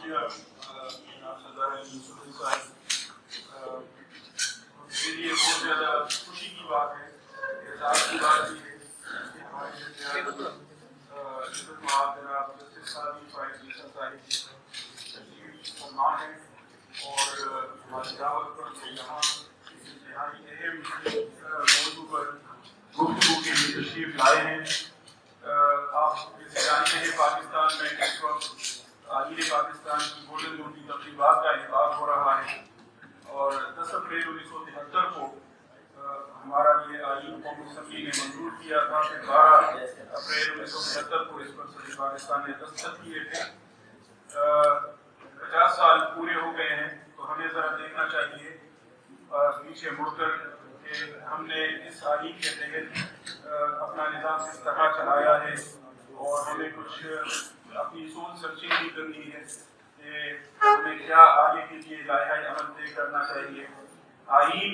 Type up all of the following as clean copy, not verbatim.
شکریہ جناب سردار یوسف صاحب. میرے لیے بہت زیادہ خوشی کی بات ہے، اعزاز کی بات بھی ہے کہ ہمارے جناب جسٹس ثانی فائز حسن صاحب تشریف فرما ہیں اور ہماری دعوت پر یہاں کسی نہایت اہم موضوع پر گفتگو کے لیے تشریف لائے ہیں. آپ جیسے جانتے ہیں پاکستان میں اس وقت آئین پاکستان کی گولڈن جوبلی تقریبات کا انعقاد ہو رہا ہے اور 10 اپریل 1973 کو ہمارا یہ آئین قومی اسمبلی نے منظور کیا تھا. پھر 12 اپریل 1975 کو اس پر صدر پاکستان نے دستخط کیے تھے. 50 سال پورے ہو گئے ہیں تو ہمیں ذرا دیکھنا چاہیے پیچھے مڑ کر کہ ہم نے اس آئین کے تحت اپنا نظام کس طرح چلایا ہے اور ہمیں کچھ اپنی سوچ سرچنگ بھی کرنی ہے کہ ہمیں کیا آگے کے لیے لائحہ عمل طے کرنا چاہیے. آئین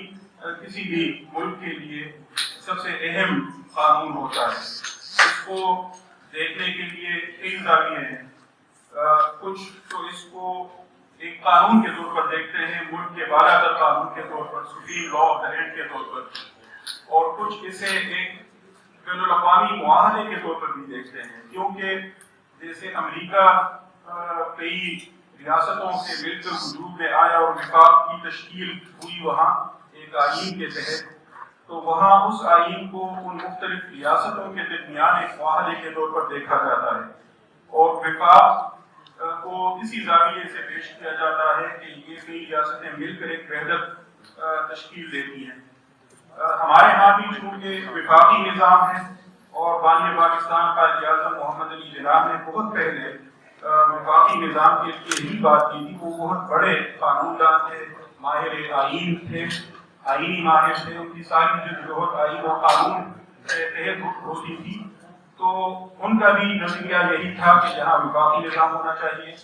کسی بھی ملک کے لیے سب سے اہم قانون ہوتا ہے. اس کو دیکھنے کے لیے کئی زاویے ہیں. کچھ تو اس کو ایک قانون کے طور پر دیکھتے ہیں، ملک کے بالا تر قانون کے طور پر، supreme law of the land کے طور پر، اور کچھ اسے ایک بین الاقوامی معاہدے کے طور پر بھی دیکھتے ہیں. کیونکہ جیسے امریکہ کئی ریاستوں سے مل کر وجود میں آیا اور وفاق کی تشکیل ہوئی وہاں ایک آئین کے تحت، تو وہاں اس آئین کو ان مختلف ریاستوں کے درمیان ایک معاہدے کے طور پر دیکھا جاتا ہے اور وفاق کو اسی زاویے سے پیش کیا جاتا ہے کہ یہ کئی ریاستیں مل کر ایک وحدت تشکیل دیتی ہیں. ہمارے ہاں بھی چونکہ وفاقی نظام ہے اور بانی پاکستان قائد اعظم محمد علی جناح نے بہت پہلے وفاقی نظام کے لیے ہی بات کی تھی. وہ بہت بڑے قانون دان تھے، ماہر آئین تھے، آئینی ماہر تھے. ان کی ساری جدوجہد آئین اور قانون کے تحت ہوتی تھی. تو ان کا بھی نظریہ یہی تھا کہ جہاں وفاقی نظام ہونا چاہیے.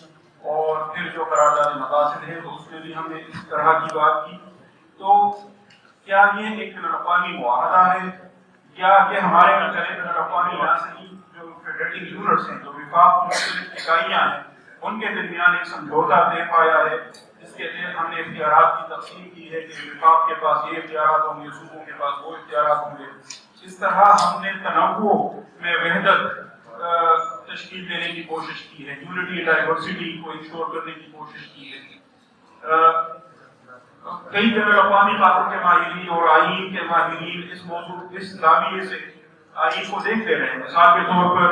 اور پھر جو قرارداد مقاصد ہے تو اس میں بھی ہم نے اس طرح کی بات کی. تو کیا یہ ایک بین الاقوامی معاہدہ ہے یا یہ ہمارے بین الاقوامی نہ صحیح جو فیڈریٹنگ یونٹس ہیں، جو وفاق کی مختلف اکائیاں ہیں، ان کے درمیان ایک سمجھوتا طے پایا ہے جس کے تحت ہم نے اختیارات کی تقسیم کی ہے کہ وفاق کے پاس یہ اختیارات ہوں گے، صوبوں کے پاس وہ اختیارات ہوں گے. اس طرح ہم نے تنوع میں وحدت تشکیل دینے کی کوشش کی ہے، یونٹی ڈائیورسٹی کو انشور کرنے کی کوشش کی ہے. کئی بین الاقوامی قانون کے ماہرین اور آئین کے ماہرین اس موضوع اس زاویے سے آئین کو دیکھتے رہے. مثال کے طور پر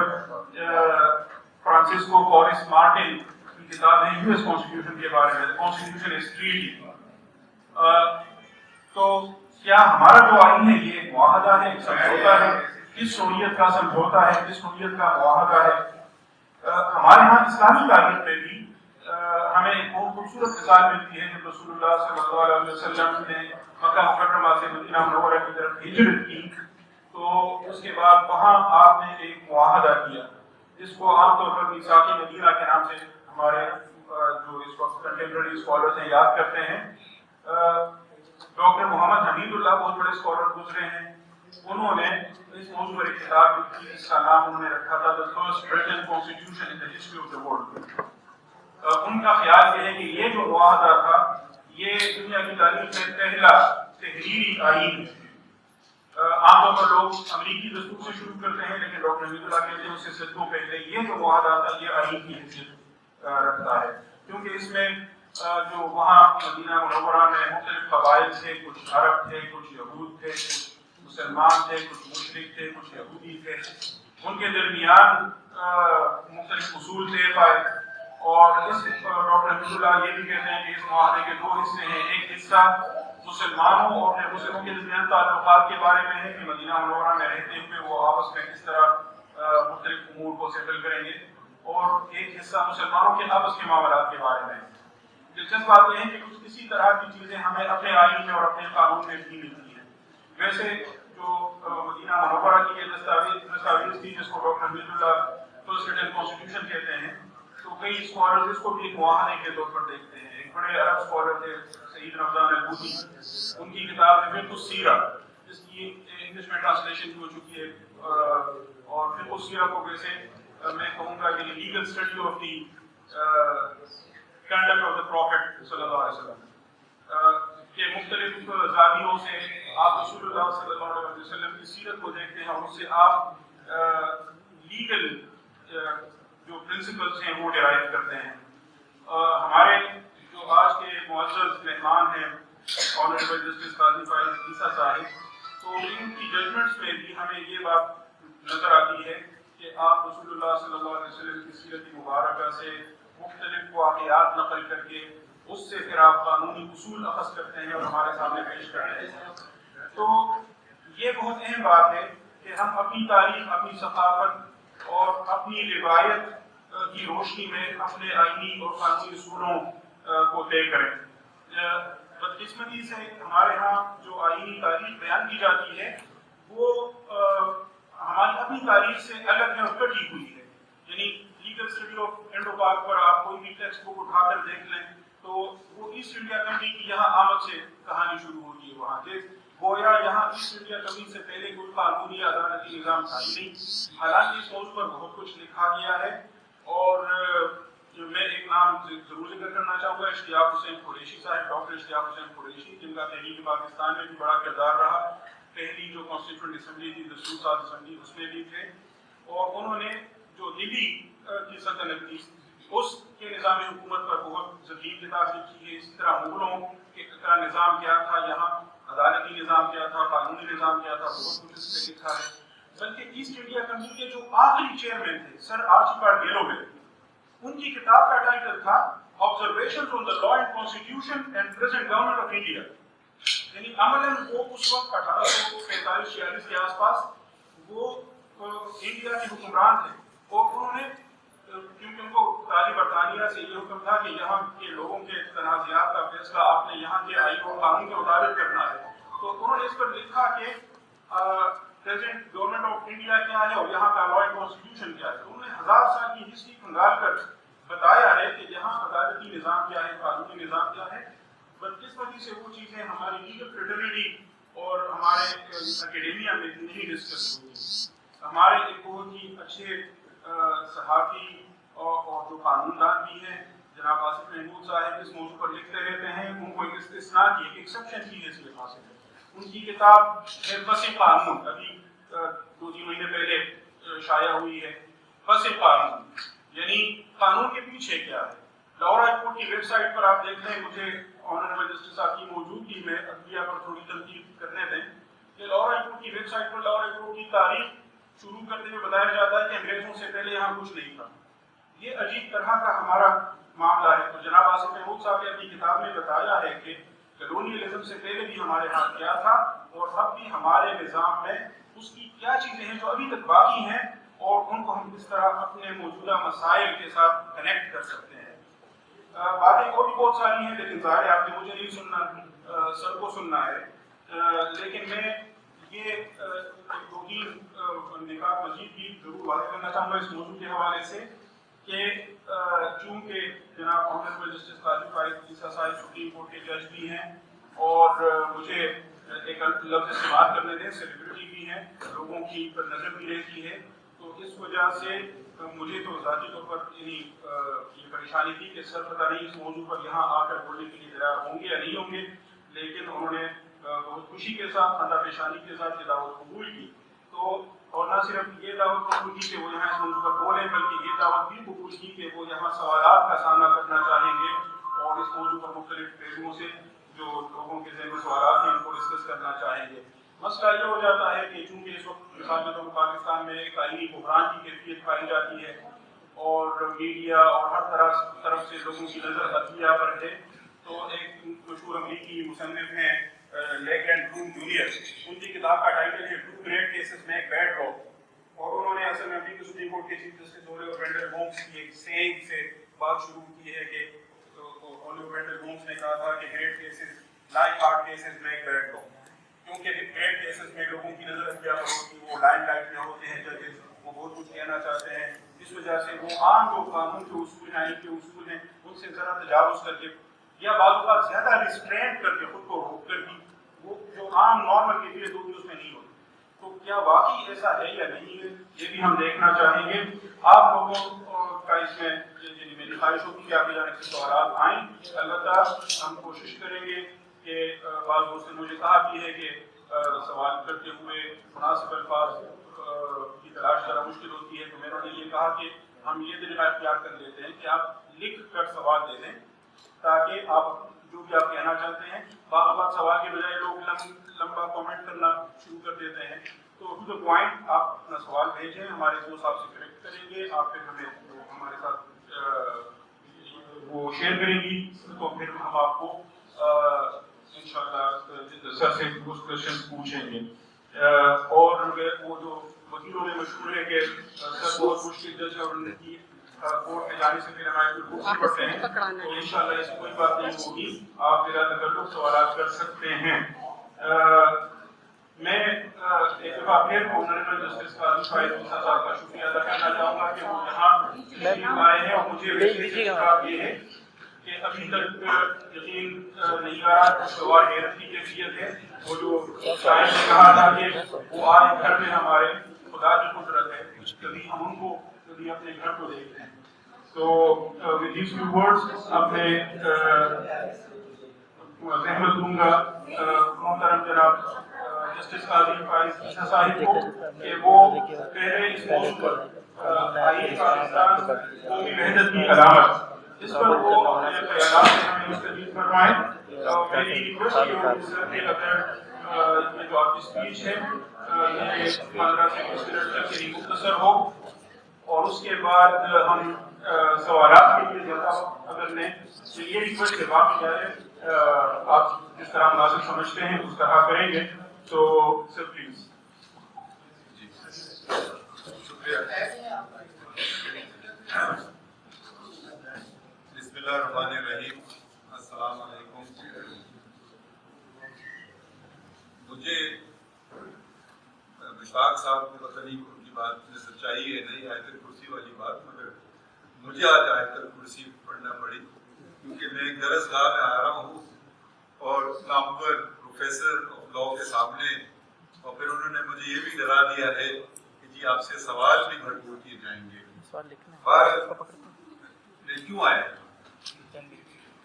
فرانسسکو فورسٹ مارٹن کی کتاب ہے یو ایس کانسٹیٹیوشن کے بارے میں، کانسٹیٹیوشن از ٹریٹی. تو کیا ہمارا جو آئین ہے یہ ایک معاہدہ ہے، ایک سمجھوتا ہے؟ کس نوعیت کا سمجھوتا ہے، کس نوعیت کا معاہدہ ہے؟ ہمارے ہاں اسلامی تاریخ میں بھی ہمیں ایک بہت خوبصورت مثال ملتی ہے. جب رسول اللہ صلی اللہ علیہ وسلم نے مکہ مکرمہ سے مدینہ منورہ کی طرف ہجرت کی تو اس کے بعد وہاں آپ نے ایک معاہدہ کیا جس کو عام طور پر میثاق مدینہ کے نام سے ہمارے جو اس وقت کنٹمپریری اسکالرز ہیں یاد کرتے ہیں. ڈاکٹر محمد حمید اللہ بہت بڑے اسکالر گزرے ہیں. انہوں نے اس موضوع پر ایک کتاب لکھی جس کا نام انہوں نے رکھا تھا The First Written Constitution in the History of the World. ان کا خیال یہ ہے کہ یہ جو معاہدہ تھا یہ دنیا کی تاریخ میں پہلا تحریری آئین ہے. عام طور پر لوگ امریکی دستور سے شروع کرتے ہیں لیکن ڈاکٹر حمید اللہ کہتے ہیں اس سے صدیوں پہلے یہ جو معاہدہ تھا یہ آئین کی حیثیت رکھتا ہے. کیونکہ اس میں جو وہاں مدینہ منورہ میں مختلف قبائل تھے، کچھ عرب تھے، کچھ یہود تھے، کچھ مسلمان تھے، کچھ مشرک تھے، کچھ یہودی تھے. ان کے درمیان مختلف اصول طے پائے. اور اس ڈاکٹر حمید اللہ یہ بھی کہتے ہیں کہ اس معاہدے کے دو حصے ہیں. ایک حصہ مسلمانوں اور غیر مسلموں کے درمیان تعلقات کے بارے میں ہے کہ مدینہ منورہ میں رہتے ہوئے وہ آپس میں کس طرح مختلف امور کو سیٹل کریں گے، اور ایک حصہ مسلمانوں کے آپس کے معاملات کے بارے میں. دلچسپ بات یہ ہے کہ کچھ اسی طرح کی چیزیں ہمیں اپنے آئین میں اور اپنے قانون میں بھی ملتی ہیں. ویسے جو مدینہ منورہ کی یہ دستاویز تھی جس کو ڈاکٹر حمید اللہ فرسٹ ریٹن کانسٹیٹیوشن کہتے ہیں، تو کئی اسکالرز اس کو بھی ایک معاہدے کے طور پر دیکھتے ہیں. ایک بڑے عرب اسکالر تھے سعید رمضان البوطی، ان کی کتاب ہے فقہ السیرہ جس کی انگلش میں ٹرانسلیشن ہو چکی ہے. اور فقہ السیرہ کو ویسے میں کہوں گا کہ legal study of the conduct of the Prophet sallallahu alaihi wasallam کہ مختلف زاویوں سے آپ رسول اللہ صلی اللہ علیہ وسلم کی سیرت کو دیکھتے ہیں اور اس سے آپ لیگل جو پرنسپلز ہیں وہ ڈرائیو کرتے ہیں. ہمارے جو آج کے معزز مہمان ہیں آنریبل جسٹس قاضی فائز عیسیٰ صاحب, تو ان کی ججمنٹس میں بھی ہمیں یہ بات نظر آتی ہے کہ آپ رسول اللہ صلی اللہ علیہ وسلم کی سیرت مبارکہ سے مختلف واقعات نقل کر کے اس سے پھر آپ قانونی اصول اخذ کرتے ہیں اور ہمارے سامنے پیش کرتے ہیں. تو یہ بہت اہم بات ہے کہ ہم اپنی تاریخ, اپنی ثقافت اور اپنی روایت کی روشنی میں اپنے آئینی اور قانونی اصولوں کو طے کریں. بدقسمتی سے ہمارے ہاں جو آئینی تاریخ بیان کی جاتی ہے وہ ہماری اپنی تاریخ سے الگ ہے اور کٹی ہوئی ہے. یعنی لیگل اسٹڈی آف انڈو پاک پر آپ کوئی بھی ٹیکسٹ بک اٹھا کر دیکھ لیں تو وہ ایسٹ انڈیا کمپنی کی یہاں آمد سے کہانی شروع ہوتی ہے. وہاں سے گویا یہاں ایسٹ انڈیا کمپنی سے پہلے کوئی قانونی عدالتی نظام تھا ہی نہیں. حالانکہ اس موضوع پر بہت کچھ لکھا گیا ہے اور میں ایک نام ضرور ذکر کرنا چاہوں گا, اشتیاق حسین قریشی صاحب, ڈاکٹر اشتیاق حسین قریشی, جن کا تحریک پاکستان میں بھی بڑا کردار رہا. پہلی جو کانسٹیٹیوئنٹ اسمبلی تھی, دستور ساز اسمبلی, اس میں بھی تھے اور انہوں نے جو دلی کی سلطنت تھی اس کے نظام حکومت پر بہت ذخیر کتاب لکھی ہے. اسی طرح مغلوں کا نظام کیا تھا, یہاں عدالتی نظام کیا تھا, قانونی نظام کیا تھا, بہت کچھ اس پہ لکھا ہے. بلکہ ایسٹ انڈیا کمپنی کے جو آخری چیئرمین تھے سر آرچیبالڈ گیلووے, ان کی کتاب کا ٹائٹل تھا observations on the law and constitution and present government of India. یعنی عملاً وہ اس وقت 1845-46 کے آس پاس وہ انڈیا کے حکمران تھے اور انہوں نے, کیونکہ ان کو تاج برطانیہ سے یہ حکم تھا کہ یہاں کے لوگوں کے تنازعات کا فیصلہ آپ نے یہاں کے آئین اور قانون کے مطابق کرنا ہے, تو انہوں نے اس پر لکھا کہ پریزنٹ گورنمنٹ آف انڈیا کیا ہے اور یہاں کا لا اینڈ کانسٹیٹیوشن کیا ہے. انہوں نے 1000 سال کی ہسٹری کھنگال کر بتایا ہے کہ یہاں عدالتی نظام کیا ہے, قانونی نظام کیا ہے. بدقسمتی سے وہ چیزیں ہماری لیگل فریٹرنیٹی اور ہمارے اکیڈیمیا میں نہیں ڈسکس ہوئی. ہمارے ایک بہت ہی اچھے صحافی اور جو قانون دان بھی ہیں جناب آصف محمود صاحب اس موضوع پر لکھتے رہتے ہیں. ان کو ایک استثناء کی, ایک ایکسیپشن کی حیثیت حاصل ہے. ان کی کتاب پس قانون ابھی 2-3 مہینے پہلے شائع ہوئی ہے. پس قانون یعنی قانون کے پیچھے کیا ہے. لاہور ہائی کورٹ کی ویب سائٹ پر آپ دیکھ لیں, مجھے آنریبل جسٹس صاحب کی موجودگی میں عدلیہ پر تھوڑی تنقید کرنے دیں کہ لاہور ہائی کورٹ کی ویب سائٹ پر لاہور ہائی کورٹ کی تاریخ شروع کرتے ہوئے بتایا جاتا ہے کہ انگریزوں سے پہلے یہاں کچھ نہیں تھا. یہ عجیب طرح کا ہمارا معاملہ ہے. تو جناب آصف محمود صاحب نے اپنی کتاب میں بتایا ہے کہ کلونیلزم سے پہلے بھی ہمارے ہاں کیا تھا اور اب بھی ہمارے نظام میں اس کی کیا چیزیں ہیں جو ابھی تک باقی ہیں اور ان کو ہم کس طرح اپنے موجودہ مسائل کے ساتھ کنیکٹ کر سکتے ہیں. باتیں اور بھی بہت ساری ہیں لیکن ظاہر ہے آپ نے مجھے نہیں سننا, سر کو سننا ہے. لیکن میں یہ 2-3 نکات مزید بھی ضرور واضح کرنا چاہوں گا اس موضوع کے حوالے سے کہ چونکہ جناب آنریبل جسٹس قاضی فائز عیسیٰ صاحب سپریم کورٹ کے جج بھی ہیں اور مجھے ایک لفظ استعمال کرنے دیں, سیلیبریٹی بھی ہیں, لوگوں کی پر نظر بھی رہتی ہے, تو اس وجہ سے مجھے تو ذاتی طور پر یہ پریشانی تھی کہ سر پتہ نہیں اس موضوع پر یہاں آ کر بولنے کے لیے تیار ہوں گے یا نہیں ہوں گے, لیکن انہوں نے بہت خوشی کے ساتھ, خندہ پیشانی کے ساتھ یہ دعوت قبول کی. تو اور نہ صرف یہ دعوت قبول کی کہ وہ یہاں اس موضوع پر بولیں, بلکہ یہ دعوت بھی قبول کی کہ وہ یہاں سوالات کا سامنا کرنا چاہیں گے اور اس موضوع پر مختلف پہلوؤں سے جو لوگوں کے ذہن میں سوالات ہیں ان کو ڈسکس کرنا چاہیں گے. مسئلہ یہ ہو جاتا ہے کہ چونکہ اس وقت مثال کے طور پر پاکستان میں ایک آئینی بحران کی کیفیت پائی جاتی ہے اور میڈیا اور ہر طرف سے لوگوں کی نظر عدلیہ پر ہے, تو ایک مشہور امریکی مصنف ہیں لیگلینڈ بلوم جونیئر, ان کی کتاب کا ٹائٹل ہے too great cases make bad law, اور انہوں نے اصل میں امریکی سپریم کورٹ کے chief justice Oliver Wendell Holmes کی ایک سینگ سے بات شروع کی ہے کہ اولیور وینڈل ہومس نے کہا تھا کہ great cases like hard cases make bad law, کیونکہ گریٹ کیسز میں لوگوں کی نظر عدلیہ پر ہوتی ہے, وہ لائن لائٹ میں ہوتے ہیں ججز, وہ بہت کچھ کہنا چاہتے ہیں, اس وجہ سے وہ عام جو قانون کے اصول ہیں, آئین کے اصول ہیں, ان سے ذرا تجاوز کر کے یا بعض اوقات زیادہ ریسٹرینٹ کر کے خود کو روک کر بھی وہ جو عام نارمل کیفیت ہوتی ہے اس میں نہیں ہوتی. تو کیا واقعی ایسا ہے یا نہیں ہے, یہ بھی ہم دیکھنا چاہیں گے. آپ لوگوں کا اس میں میری میری خواہش ہوگی کہ آپ کی جانب سے سوالات آئیں. البتہ ہم کوشش کریں گے کہ بعض دوست نے مجھے کہا بھی ہے کہ سوال کرتے ہوئے مناسب الفاظ کی تلاش ذرا مشکل ہوتی ہے, تو میں نے یہ کہا کہ ہم یہ طریقہ اختیار کر لیتے ہیں کہ آپ لکھ کر سوال دے دیں, تاکہ آپ جو بھی آپ کہنا چاہتے ہیں, بعض سوال کے بجائے لوگ لمبا کامنٹ کرنا شروع کر دیتے ہیں. تو ٹو دا پوائنٹ آپ اپنا سوال بھیجیں, ہمارے دوست آپ سے کریکٹ کریں گے, آپ پھر ہمیں ہمارے ساتھ وہ شیئر کریں گی, تو پھر ہم آپ کو انشاءاللہ سر سے کچھ کوشچن پوچھیں گے. اور وہ جو وکیلوں میں مشہور ہے کہ سر بہت مشکل جج ہے اور ان کی کورٹ میں جانے سے پھر ہمارے کچھ پڑھتے ہیں, تو انشاءاللہ ایسی کوئی بات نہیں ہوگی, آپ بلا تکلف سوالات کر سکتے ہیں. میں ایک دفعہ پھر آنریبل جسٹس قاضی فائز عیسیٰ صاحب کا شکریہ ادا کرنا چاہوں گا کہ وہ یہاں تشریف آئے ہیں, اور مجھے ویسے بات یہ ہے کہ ابھی تک یقین نہیں آ رہا, سوال حیرت کی کیفیت ہے. وہ جو شاعر نے کہا تھا کہ وہ آج گھر میں ہمارے خدا کی قدرت ہے, کبھی ہم ان کو کبھی اپنے گھر کو دیکھتے ہیں. تو with these few words اب میں زحمت دوں گا محترم جناب جسٹس قاضی فائز عیسیٰ صاحب کو کہ وہ پہلے اس موضوع پر آئین پاکستان قومی وحدت کی علامت, اس پر وہ اپنے خیالات سے ہمیں مستفید فرمائیں. میری ریکویسٹ یہ ہوگی سر کہ اگر یہ جو آپ کی اسپیچ ہے یہ 15 سے 20 منٹ تک یعنی مختصر ہو, اور اس کے بعد ہم سوالات کے لیے زیادہ اگر لیں تو یہ ریکویسٹ ہے, باقی جائے آپ جس طرح مناسب سمجھتے ہیں اس طرح کریں گے. تو سر پلیز. شکریہ. بسم اللہ الرحمن الرحیم. السلام علیکم. مجھے مشتاق صاحب کو پتہ نہیں ان کی بات میں سچائی ہے نہیں, آیت الکرسی والی بات, مگر مجھے آج آیت الکرسی پڑھنا پڑی کیونکہ میں ایک درس گاہ میں آ رہا ہوں اور نامور پروفیسر آف لاء کے سامنے, اور پھر انہوں نے مجھے یہ بھی ڈرا دیا ہے کہ جی آپ سے سوال بھی بھرپور کیے جائیں گے. میں کیوں آیا؟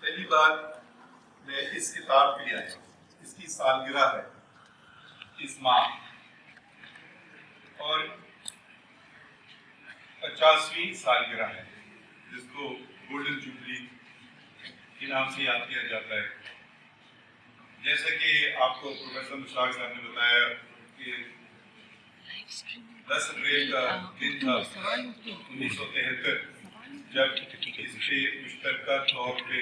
پہلی بات, میں اس کتاب کے لیے آیا ہوں, اس کی سالگرہ ہے اس ماہ, اور 50ویں سالگرہ ہے جس کو گولڈن جوبلی کے نام سے یاد کیا جاتا ہے. جیسا کہ آپ کو پروفیسر مشتاق صاحب نے بتایا کہ 10 اپریل کا دن تھا 1973 جب اس پہ مشترکہ طور پہ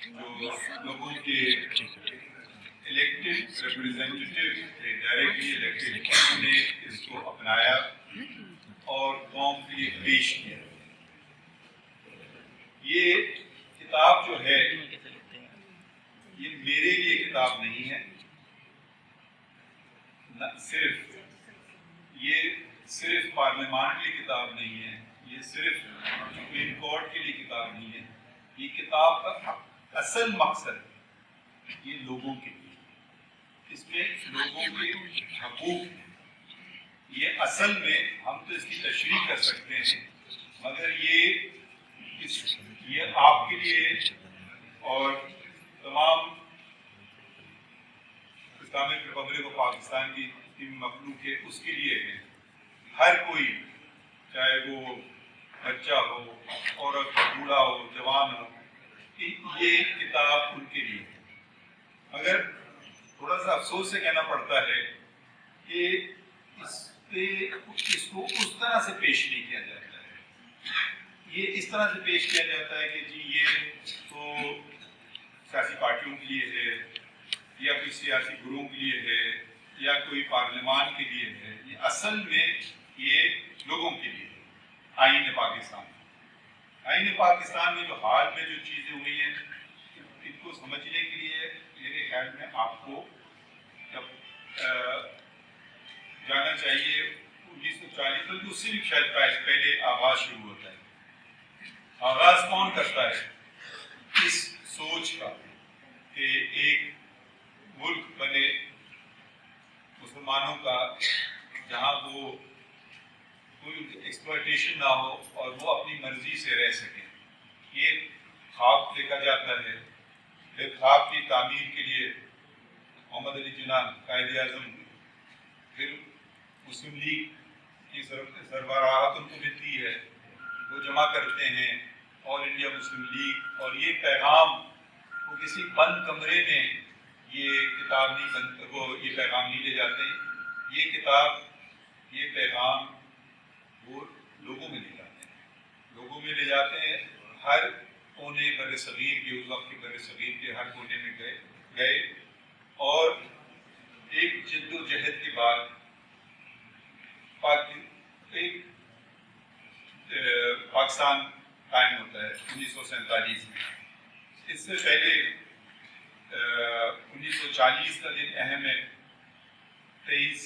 جو لوگوں کے الیکٹڈ ریپرزینٹیٹیو تھے, ڈائریکٹلی الیکٹڈ, انہوں نے اس کو اپنایا اور قوم کے لیے پیش کیا. یہ کتاب جو ہے یہ میرے لیے کتاب نہیں ہے, صرف پارلیمان کے لیے کتاب نہیں ہے, یہ صرف سپریم کورٹ کے لیے کتاب نہیں ہے. یہ کتاب کا اصل مقصد یہ لوگوں کے لیے, اس میں لوگوں کے حقوق ہیں. یہ اصل میں ہم تو اس کی تشریح کر سکتے ہیں, مگر یہ آپ کے لیے اور تمام اسلامک ریپبلک آف پاکستان کی مخلوق ہے اس کے لیے ہے. ہر کوئی, چاہے وہ بچہ ہو, عورت ہو, بوڑھا ہو, جوان ہو, یہ کتاب ان کے لیے ہے. مگر تھوڑا سا افسوس سے کہنا پڑتا ہے کہ اس کو اس طرح سے پیش نہیں کیا جاتا ہے. یہ اس طرح سے پیش کیا جاتا ہے کہ جی یہ تو سیاسی پارٹیوں کے لیے ہے, یا کوئی سیاسی گروہوں کے لیے ہے, یا کوئی پارلیمان کے لیے ہے. یہ اصل میں یہ لوگوں کے لیے ہے. آئین پاکستان میں جو حال میں جو چیزیں ہوئی ہیں ان کو سمجھنے کے لیے میرے خیال میں آپ کو جانا چاہیے 1940, بلکہ اس سے بھی شاید پہلے آغاز شروع ہوتا ہے. آغاز کون کرتا ہے اس سوچ کا کہ ایک ملک بنے مسلمانوں کا جہاں وہ کوئی ایکسپلائٹیشن نہ ہو اور وہ اپنی مرضی سے رہ سکیں. دیکھا جاتا ہے. پھر خواب کی تعمیر کے لیے محمد علی جناح قائد اعظم، پھر مسلم لیگ کی سربراہت ان کو ملتی ہے، وہ جمع کرتے ہیں آل انڈیا مسلم لیگ، اور یہ پیغام وہ کسی بند کمرے میں یہ کتاب نہیں یہ پیغام نہیں لے جاتے ہیں. یہ کتاب یہ پیغام وہ لوگوں میں لے جاتے ہیں، لوگوں میں لے جاتے ہیں. ہر کونے بر صغیر کے، اس وقت کے بر صغیر کے ہر کونے میں گئے اور ایک جد و جہد کے بعد پاکستان قائم ہوتا ہے 1947 میں. اس سے پہلے 1940 کا دن اہم ہے. 23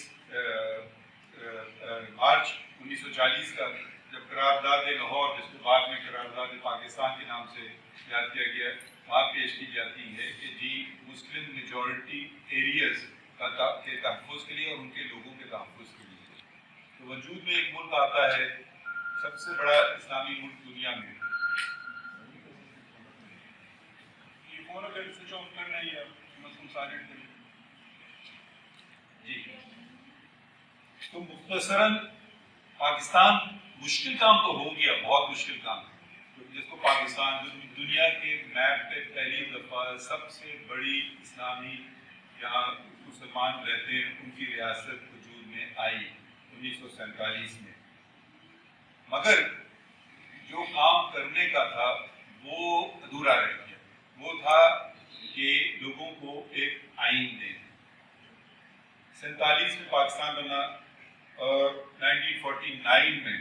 مارچ 1940 کا جب قرارداد لاہور، جس کو بعد میں قرارداد پاکستان کے نام سے یاد کیا گیا، وہاں پیش کی جاتی ہے کہ جی مسلم میجورٹی ایریاز کے تحفظ کے لیے اور ان کے لوگوں کے تحفظ کے لیے. تو وجود میں ایک ملک آتا ہے، سب سے بڑا اسلامی ملک دنیا میں. یہ فون اگر سوئچ آف کرنا ہے یا سائلنٹ کرنا جی. تو مختصراً پاکستان مشکل کام تو ہو گیا، بہت مشکل کام، جس کو پاکستان دنیا کے میپ پہ پہلی دفعہ سب سے بڑی اسلامی جہاں مسلمان رہتے ہیں ان کی ریاست وجود میں آئی 1947 میں. مگر جو کام کرنے کا تھا وہ ادھورا رہ گیا. وہ تھا کہ لوگوں کو ایک آئین دیں. 47 میں پاکستان بنا اور 1949 میں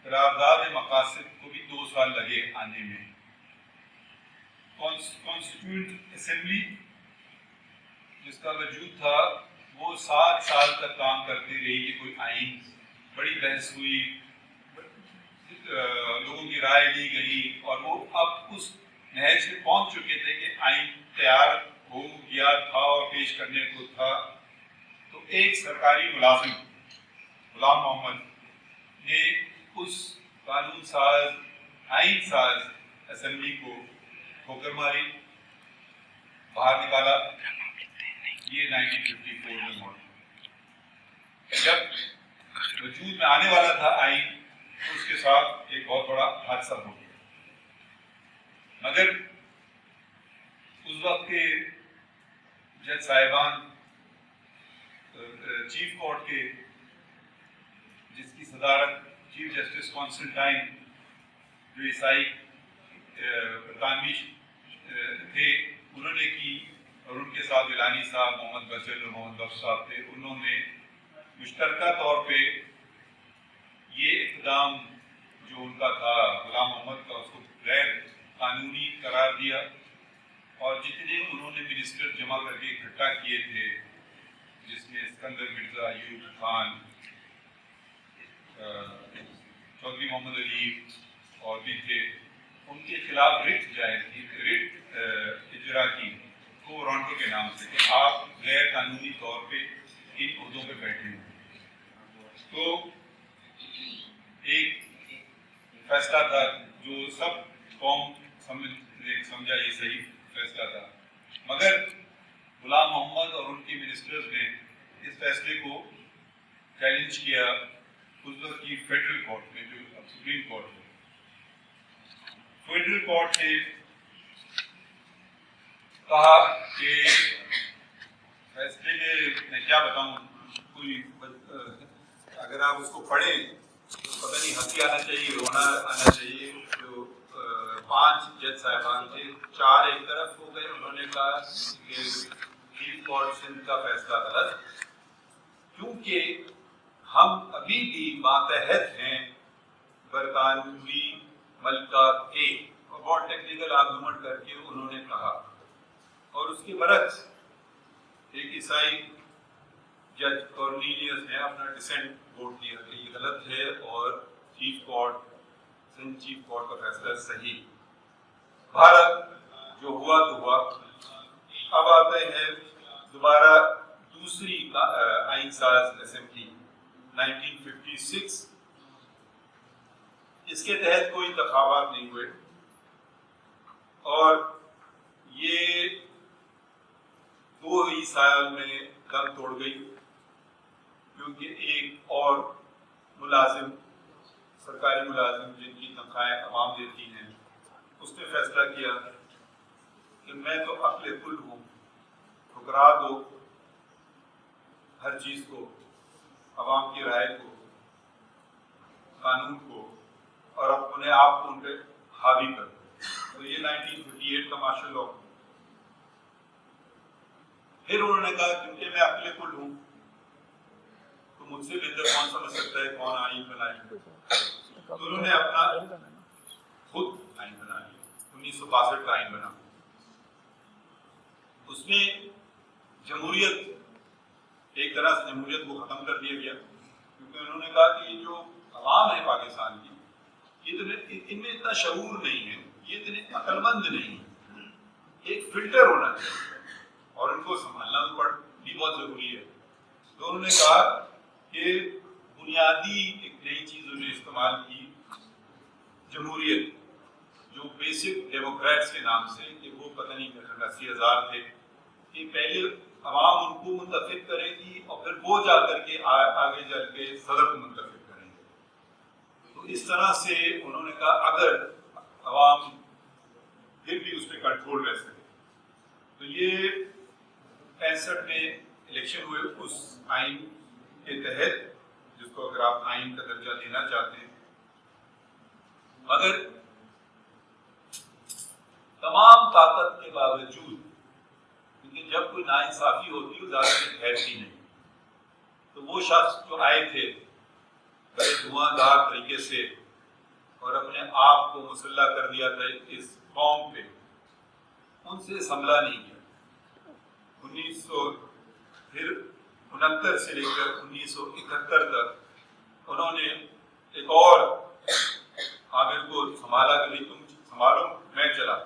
قرارداد مقاصد کو بھی 2 سال لگے آنے میں. کانسٹیٹیوئنٹ اسمبلی جس کا وجود تھا وہ 7 سال تک کام کرتی رہی کہ کوئی آئین. بڑی بحث ہوئی، لوگوں کی رائے لی گئی اور وہ اب اس نہج پہ پہنچ چکے تھے کہ آئین تیار ہو گیا تھا اور پیش کرنے کو تھا. تو ایک سرکاری ملازم غلام محمد نے اس قانون ساز آئین ساز اسمبلی کو ٹھوکر ماری، باہر نکالا. یہ 1954 میں ہوا. جب وجود میں آنے والا تھا آئین تو اس کے ساتھ ایک بہت بڑا حادثہ ہو گیا. مگر اس وقت کے جج صاحبان چیف کورٹ کے، جس کی صدارت چیف جسٹس کانسٹنٹائن جو عیسائی برطانوی تھے انہوں نے کی، اور ان کے ساتھ گیلانی صاحب، محمد بچل اور محمد بخش صاحب تھے. انہوں نے مشترکہ طور پہ یہ اقدام جو ان کا تھا غلام محمد کا، اس کو غیر قانونی قرار دیا. اور جتنے انہوں نے منسٹر جمع کر کے اکٹھا کیے تھے، جس میں اسکندر مرزا، ایوب خان، چودھری محمد علی اور بھی تھے، ان کے خلاف رٹ جاری کی، رٹ اجرا کی ٹورانٹو کے نام سے کہ آپ غیر قانونی طور پہ ان عہدوں پہ بیٹھے ہیں. تو ایک فیصلہ تھا جو سب قوم نے سمجھا یہ صحیح فیصلہ تھا. مگر غلام محمد اور ان کی منسٹرز نے اس فیصلے کو چیلنج کیا اس وقت کی فیڈرل کورٹ میں، جو اب سپریم کورٹ ہے. فیڈرل کورٹ نے کہا کہ فیصلے میں کیا بتاؤں، کوئی اگر آپ اس کو پڑھیں تو پتہ نہیں ہنسی آنا چاہیے، رونا آنا چاہیے. جو 5 جج صاحبان تھے، 4 ایک طرف ہو گئے. انہوں نے کہا کہ چیف کورٹ سندھ کا فیصلہ غلط، کیونکہ ہم ابھی بھی ماتحت ہیں برطانوی ملکہ کے. اور بہت ٹیکنیکل آرگومنٹ کر کے انہوں نے کہا. اور اس کے برعکس ایک عیسائی جج کورنیلیس نے اپنا ڈسینٹ ووٹ دیا کہ یہ غلط ہے اور chief court Sindh chief court کا فیصلہ صحیح. بھارت جو ہوا تو ہوا. اب آتے ہیں دوبارہ دوسری آئین ساز اسمبلی 1956. اس کے تحت کوئی انتخابات نہیں ہوئے اور یہ 2 ہی سال میں دم توڑ گئی، کیونکہ ایک اور ملازم، سرکاری ملازم جن کی تنخواہیں عوام دیتی ہیں، اس نے فیصلہ کیا کہ میں تو عقل کل ہوں، ٹھکرا دو ہر چیز کو، عوام کی رائے کو، قانون کو، اور اپنے آپ کو ان پہ حاوی کر دو۔ تو یہ 1958 کا مارشل لاء۔ پھر انہوں نے کہا کیونکہ میں عقل کل ہوں تو مجھ سے بہتر کون سمجھ سکتا ہے کون آئین بنائے، تو انہوں نے اپنا خود آئین بنا لیا، 1962 کا آئین بنا۔ اس میں جمہوریت، ایک طرح سے جمہوریت کو ختم کر دیا گیا، کیونکہ انہوں نے کہا کہ یہ جو عوام ہے پاکستان کی، ان میں اتنا شعور نہیں ہے، یہ اتنے عقل مند نہیں ہے، ایک فلٹر ہونا چاہیے اور ان کو سنبھالنا بھی بہت ضروری ہے۔ تو انہوں نے کہا کہ بنیادی ایک نئی چیز انہوں نے استعمال کی، جمہوریت، جو بیسک ڈیموکریٹس کے نام سے، کہ وہ پتہ نہیں 80,000 تھے، کہ پہلے عوام ان کو منتخب کرے گی اور پھر وہ جا کر کے آگے چل کے صدر کو منتخب کریں گے۔ تو اس طرح سے انہوں نے کہا اگر عوام پھر بھی اس پہ کنٹرول رہ سکے، تو یہ 65 میں الیکشن ہوئے اس آئین کے تحت، جس کو اگر آپ آئین کا درجہ دینا چاہتے ہیں، مگر تمام طاقت کے باوجود، کیونکہ جب کوئی ناانصافی ہوتی ہے زیادہ دن ٹھہرتی نہیں، تو وہ شخص جو آئے تھے بڑے دھواں دار طریقے سے اور اپنے آپ کو مسلح کر دیا تھا اس قوم پہ، ان سے سنبھلا نہیں گیا۔ 1969 سے لے کر 1971 تک انہوں نے ایک اور عامر کو سنبھالا کہ تم سنبھالو میں چلا۔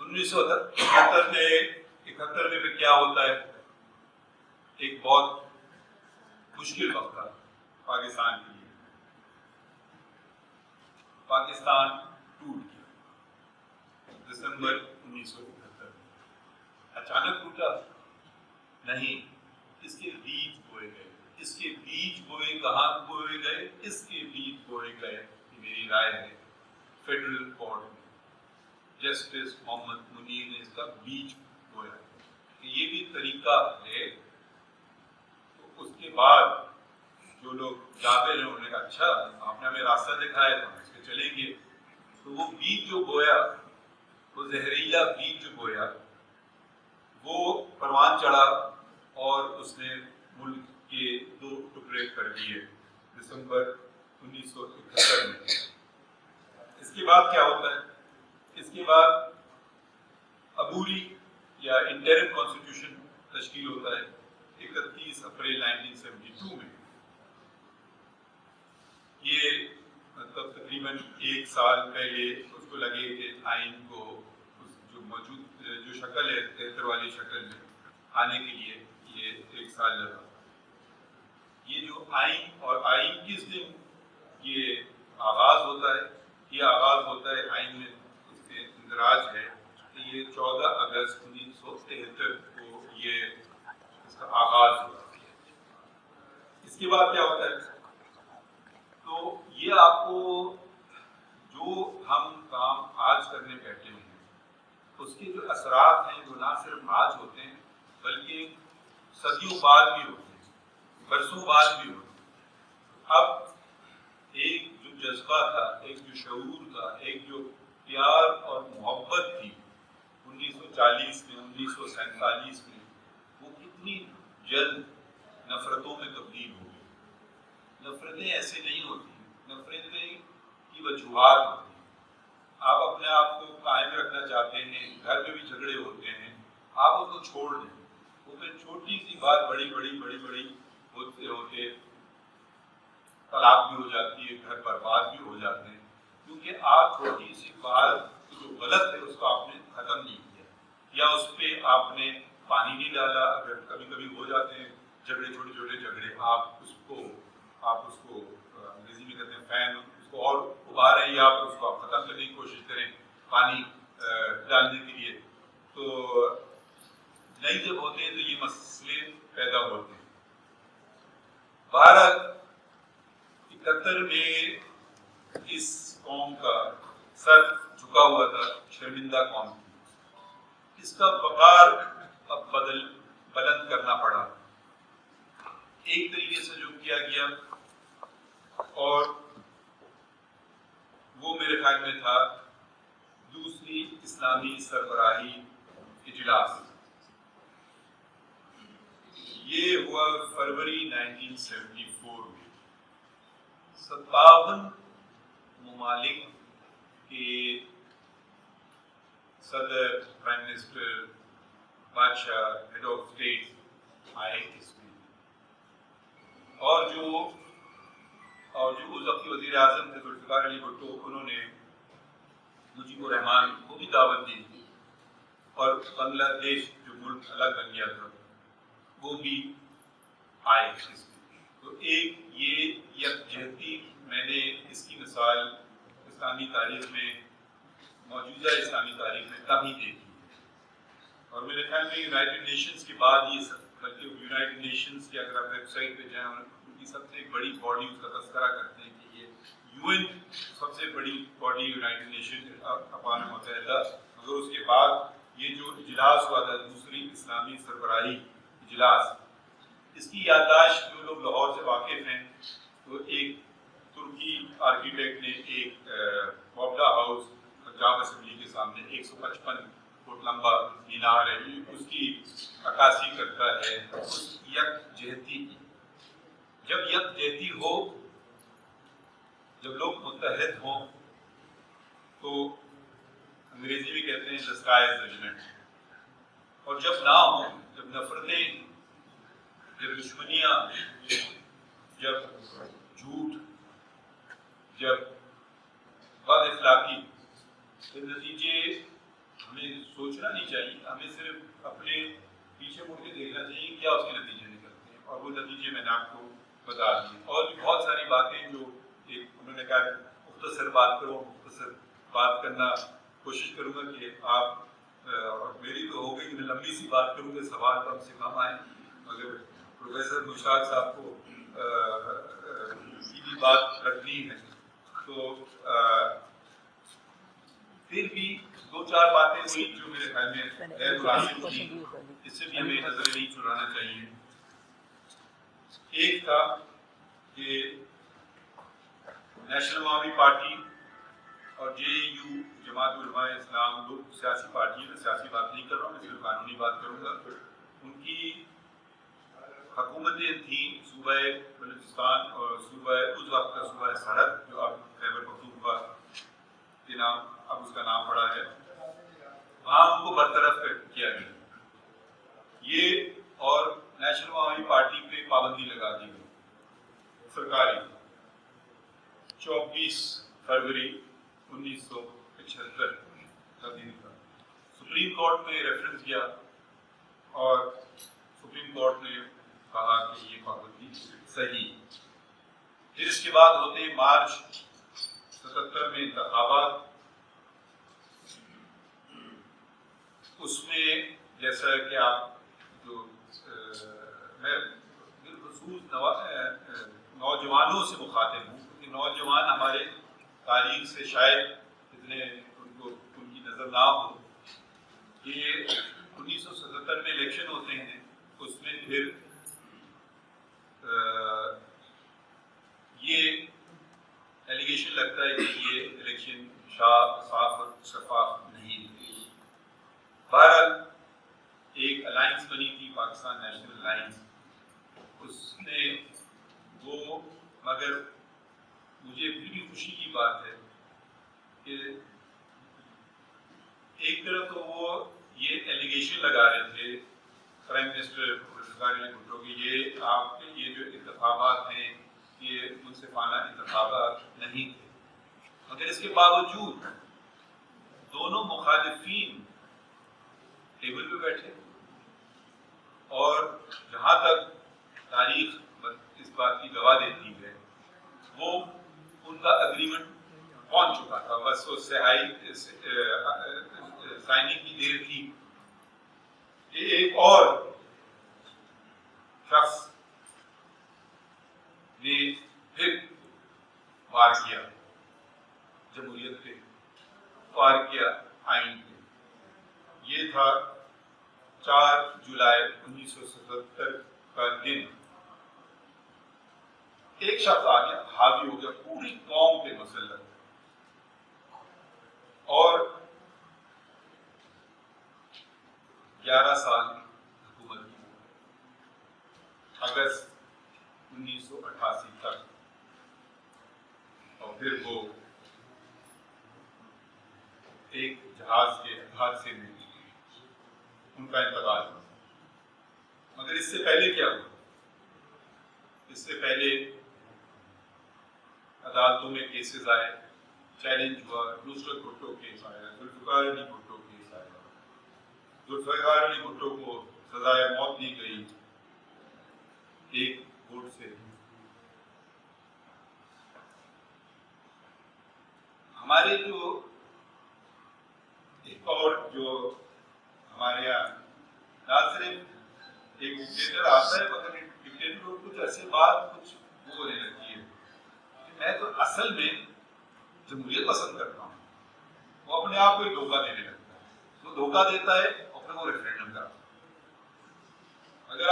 1971 میں پھر کیا ہوتا ہے، ایک بہت مشکل وقت تھا پاکستان کے لیے، پاکستان ٹوٹ گیا دسمبر 1971 میں۔ اچانک ٹوٹا نہیں، اس کے بیج بوئے گئے، اس کے بیج بوئے کہاں بوئے گئے، اس کے بیج بوئے گئے، یہ میری رائے ہے، فیڈرل کورٹ میں جسٹس محمد منیر نے اس کا بیج بویا کہ یہ بھی طریقہ ہے۔ تو اس کے بعد جو لوگ جابر ہیں انہوں نے کہا اچھا آپ نے ہمیں راستہ دکھایا تو ہم اس پہ چلیں گے۔ تو وہ بیج جو بویا، وہ زہریلا بیج جو بویا، وہ پروان چڑھا اور اس نے ملک کے 2 ٹکڑے کر دیے دسمبر 1971 میں۔ اس کے بعد کیا ہوتا ہے، اس کے بعد عبوری یا انٹرم کانسٹیٹیوشن تشکیل ہوتا ہے 31 اپریل 1972 میں۔ یہ مطلب تقریباً 1 سال پہلے اس کو لگے کہ آئین کو جو موجود جو شکل ہے 73 والی شکل میں آنے کے لیے یہ 1 سال لگا۔ یہ جو آئین اور آئین کس دن یہ آغاز ہوتا ہے، یہ آغاز ہوتا ہے آئین میں اس کے اندراج ہے کہ یہ 14 اگست 1973 کو یہ اس کا آغاز ہوا۔ اس کے بعد کیا ہوتا ہے، تو یہ آپ کو جو ہم کام آج کرنے بیٹھے ہیں اس کے جو اثرات ہیں وہ نہ صرف آج ہوتے ہیں بلکہ صدیوں بعد بھی ہوتے ہیں، برسوں بعد بھی ہوتے ہیں۔ اب ایک جو جذبہ تھا، ایک جو شعور تھا، ایک جو پیار اور محبت تھی 1940 میں 1947 میں، وہ کتنی جلد نفرتوں میں تبدیل ہو گئی۔ نفرتیں ایسے نہیں ہوتی، نفرتیں کی وجوہات ہوتی ہیں۔ آپ اپنے آپ کو قائم رکھنا چاہتے ہیں، گھر میں بھی جھگڑے ہوتے ہیں، آپ اس کو چھوڑ دیں، وہ پھر چھوٹی سی بات بڑی ہوتے ہوتے طلاق بھی ہو جاتی ہے، گھر برباد بھی ہو جاتے ہیں، کیونکہ آپ چھوٹی سی بات جو غلط ہے اس کو آپ نے ختم نہیں کیا، یا اس پہ آپ نے پانی نہیں ڈالا۔ اگر کبھی کبھی ہو جاتے ہیں جھگڑے، چھوٹے چھوٹے جھگڑے، آپ اس کو انگریزی میں کہتے ہیں فین، اس کو اور ابھاریں یا آپ اس کو ختم کرنے کی کوشش کریں، پانی ڈالنے کے لیے، تو نہیں جب ہوتے ہیں تو یہ مسئلے پیدا ہوتے ہیں۔ بہرحال 71 میں اس قوم کا سر جھکا ہوا تھا، شرمندہ قوم تھی، اس کا وقار اب بلند کرنا پڑا۔ ایک طریقے سے جو کیا گیا، اور وہ میرے خیال میں تھا دوسری اسلامی سربراہی اجلاس۔ یہ ہوا فروری 1974 میں۔ 57 ممالک کے صدر، پرائم منسٹر، بادشاہ، ہیڈ آف اسٹیٹ آئے اس میں، اور جو اس وقت کے وزیر اعظم تھے ذوالفقار علی بھٹو، انہوں نے مجیب الرحمان کو بھی دعوت دی تھی، اور بنگلہ دیش جو ملک الگ بن گیا تھا وہ بھی آئے اس میں۔ تو ایک یہ یکجہتی میں نے اس کی مثال اسلامی تاریخ میں، موجودہ اسلامی تاریخ میں کم ہی دیکھی ہے، اور میرے خیال میں یونائٹڈ نیشنز کے بعد یہ سب، بلکہ یونائٹڈ نیشنز کی اگر آپ ویب سائٹ پہ جائیں، ان کی سب سے ایک بڑی باڈی اس کا تذکرہ کرتے ہیں کہ یہ UN سب سے بڑی باڈی یونائٹڈ نیشن اقوام متحدہ، مگر اس کے بعد یہ جو اجلاس ہوا تھا دوسری اسلامی سربراہی اجلاس، اس کی یادداشت جو لوگ لاہور سے واقف ہیں، تو ایک ترکی آرکیٹیکٹ نے ایک موبلا ہاؤس پنجاب اسمبلی کے سامنے 155 فٹ لمبا مینار ہے، اس کی عکاسی کرتا ہے اس یکجہتی کی۔ جب یکجہتی ہو، جب لوگ متحد ہوں، تو انگریزی میں کہتے ہیں the sky is the limit، اور جب نہ ہوں، جب نفرتیں، جب دشمنیاں، جب جھوٹ، جب بد اخلاقی، تو نتیجے ہمیں سوچنا نہیں چاہیے، ہمیں صرف اپنے پیچھے مڑ کے دیکھنا چاہیے کیا اس کے نتیجے نکلتے ہیں، اور وہ نتیجے میں نے آپ کو بتا دیے۔ اور بھی بہت ساری باتیں جو انہوں نے کہا مختصر بات کرو، مختصر بات کرنا کوشش کروں گا کہ آپ، اور میری تو ہو گئی، میں لمبی سی بات کروں گا، سوال کم سے کم آئیں، مگر پروفیسر مشتاق صاحب کو سیدھی بات رکھنی ہے، تو پھر بھی دو چار باتیں ہوئی جو میرے خیال میں غیر مناسب تھی، اس سے بھی ہمیں نظر نہیں چرانا چاہیے۔ ایک تھا کہ نیشنل عوامی پارٹی اور JAU جماعت علماء اسلام دو سیاسی پارٹی ہیں، میں سیاسی بات نہیں کر رہا ہوں، میں صرف قانونی بات کروں گا۔ ان کی حکومتیں تھیں صوبہ بلوچستان اور صوبہ، اس وقت کا صوبہ سرحد جو اب خیبر پختونخوا کے نام، اب اس کا نام پڑا ہے، وہاں ان کو برطرف کیا گیا یہ، اور نیشنل عوامی پارٹی پہ پابندی لگا دی گئی سرکاری۔ 24 فروری 1975 کا دن تھا۔ سپریم کورٹ میں ریفرنس کیا، اور سپریم کورٹ نے کہا کہ یہ پابندی صحیح۔ پھر اس کے بعد ہوتے مارچ 77 میں انتخابات، اس میں جیسا کہ آپ جو میں بالخصوص نوجوانوں سے مخاطب ہوں، کہ نوجوان ہمارے تاریخ سے شاید اتنے ان کی نظر نہ ہو، کہ 1977 میں الیکشن ہوتے ہیں، اس میں پھر یہ ایلیگیشن لگتا ہے کہ یہ الیکشن صاف اور شفاف نہیں ہوئی۔ بہرحال ایک الائنس بنی تھی، پاکستان نیشنل الائنس، اس نے وہ، مگر مجھے پھر بھی خوشی کی بات ہے کہ ایک طرف تو وہ یہ ایلیگیشن لگا رہے تھے پرائم منسٹر ذوالفقار علی بھٹو کی، یہ آپ کے یہ جو انتخابات ہیں یہ منصفانہ انتخابات نہیں تھے، مگر اس کے باوجود دونوں مخالفین ٹیبل پہ بیٹھے، اور جہاں تک تاریخ اس بات کی گواہ دیتی ہے، وہ ان کا اگریمنٹ پہنچ چکا تھا، بس وہ سائننگ کی دیر تھی کہ ایک اور شخص نے پھر وار کیا جمہوریت پہ، وار کیا آئین پہ. یہ تھا 4 جولائی 1977 کا دن. ایک شخص آ گیا، حاوی ہو گیا پوری قوم پہ مسلط، اور 11 سال حکومت کی، اگست 1988 تک. اور پھر وہ ایک جہاز کے حادثے میں ان کا انتقال ہوا. مگر اس سے پہلے کیا ہوا؟ اس سے پہلے عدالتوں میں کیسز آئے، چیلنج ہوا، نصرت بھٹو کیس آیا، ذوالفقار علی بھٹو کیس آیا. ذوالفقار علی بھٹو کو سزائے موت دی گئی ایک کورٹ سے. ہمارے جو ایک اور جو ہمارے یہاں نہ صرف ایک ڈکٹیٹر آتا ہے، مگر ڈکٹیٹر کو کچھ عرصے بعد کچھ وہ ہونے لگتی ہے کہ میں تو اصل میں جمہوریت پسند کرتا ہوں. وہ اپنے آپ کو ایک دھوکہ دینے لگتا ہے، وہ دھوکہ دیتا ہے اور پھر وہ ریفرینڈم کرتا ہے. اگر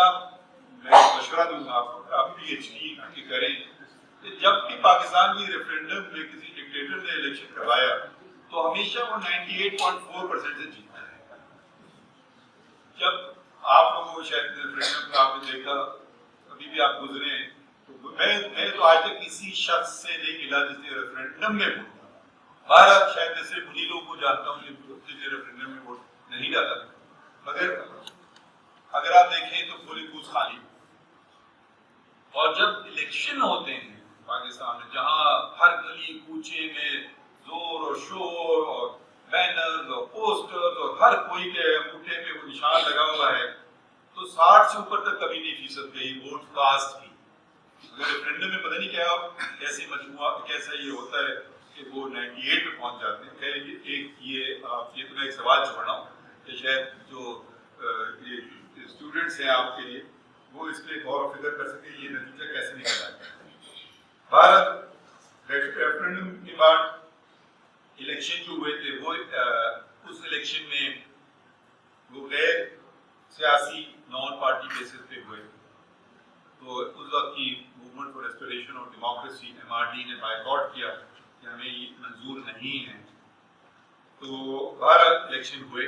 میں مشورہ دوں گا آپ کو، آپ پی ایچ ڈی کریں کہ جب بھی پاکستان کی ریفرینڈم میں کسی ڈکٹیٹر نے الیکشن کروایا تو ہمیشہ وہ 98.4% سے جیتا ہے. جب آپ لوگوں کو شاید ریفرینڈم کا آپ نے دیکھا، ابھی بھی آپ گزرے ہیں، تو میں تو آج تک کسی شخص سے نہیں ملا جس نے ریفرینڈم میں ووٹ ڈالا. بھارت شاید میں صرف انہیں لوگوں کو جانتا ہوں جس نے ریفرینڈم میں ووٹ نہیں ڈالا. مگر اگر آپ دیکھیں تو پوری کوس خالی. اور جب الیکشن ہوتے ہیں پاکستان میں، جہاں ہر گلی کوچے میں زور اور شور اور بینرز اور پوسٹرز اور ہر کوئی کے انگوٹھے پہ وہ نشان لگا ہوا ہے، تو 60 سے اوپر تک کبھی نہیں فیصد گئی ووٹ کاسٹ کی. اگر ریفرینڈم میں پتہ نہیں کیا کیسے مجموعہ کیسا یہ ہوتا ہے کہ وہ 98 پہ پہنچ جاتے ہیں. خیر یہ تو میں ایک سوال چھوڑ رہا ہوں کہ شاید جو اسٹوڈنٹس ہیں آپ کے لیے وہ اس پہ غور و فکر کر سکیں یہ نتیجہ کیسے نکل آتا ہے. بھارت ریفرینڈم کے بعد الیکشن جو ہوئے تھے وہ اس الیکشن میں وہ غیر سیاسی نان پارٹی بیسس پہ ہوئے. تو اس وقت کی movement for restoration of democracy MRD نے بائیکاٹ کیا کہ ہمیں یہ منظور نہیں ہے. تو 12 الیکشن ہوئے.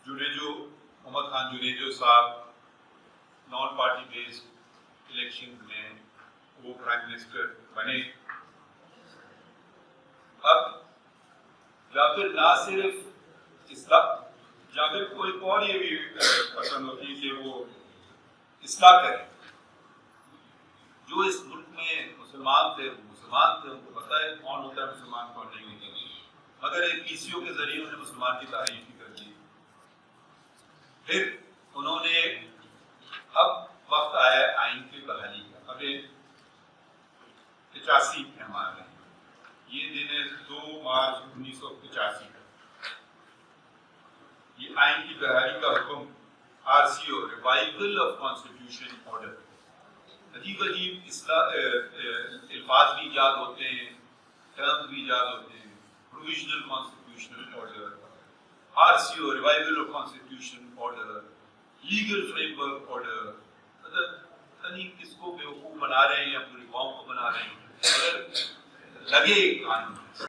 محمد خان جنیجو صاحب نان پارٹی بیسڈ الیکشن میں وہ پرائم منسٹر بنے. اب یا پھر نہ صرف اصلاح، یا پھر کوئی اور یہ بھی پسند ہوتی ہے کہ وہ اصلاح کرے. جو اس ملک میں مسلمان تھے وہ مسلمان تھے، ان کو پتہ ہے کون ہوتا ہے مسلمان کون نہیں ہوتا. مگر ایک PCO کے ذریعے انہوں نے مسلمان کی تعریف ہی کر دی. پھر انہوں نے اب وقت آیا آئین کی بحالی کا. اب 85 میں ہم آ رہے ہیں، یہ دن ہے 2 مارچ 1985 کا. یہ آئین کی بحالی کا حکم RCO revival of constitution order. عجیب عجیب الفاظ بھی ایجاد ہوتے ہیں، ٹرمز بھی ایجاد ہوتے ہیں. Provisional constitutional order, RCO revival of constitution order, legal frame work order. مطلب کس کو بیوقوف بنا رہے ہیں یا پوری قوم کو بنا رہے ہیں. اگر لگے قانون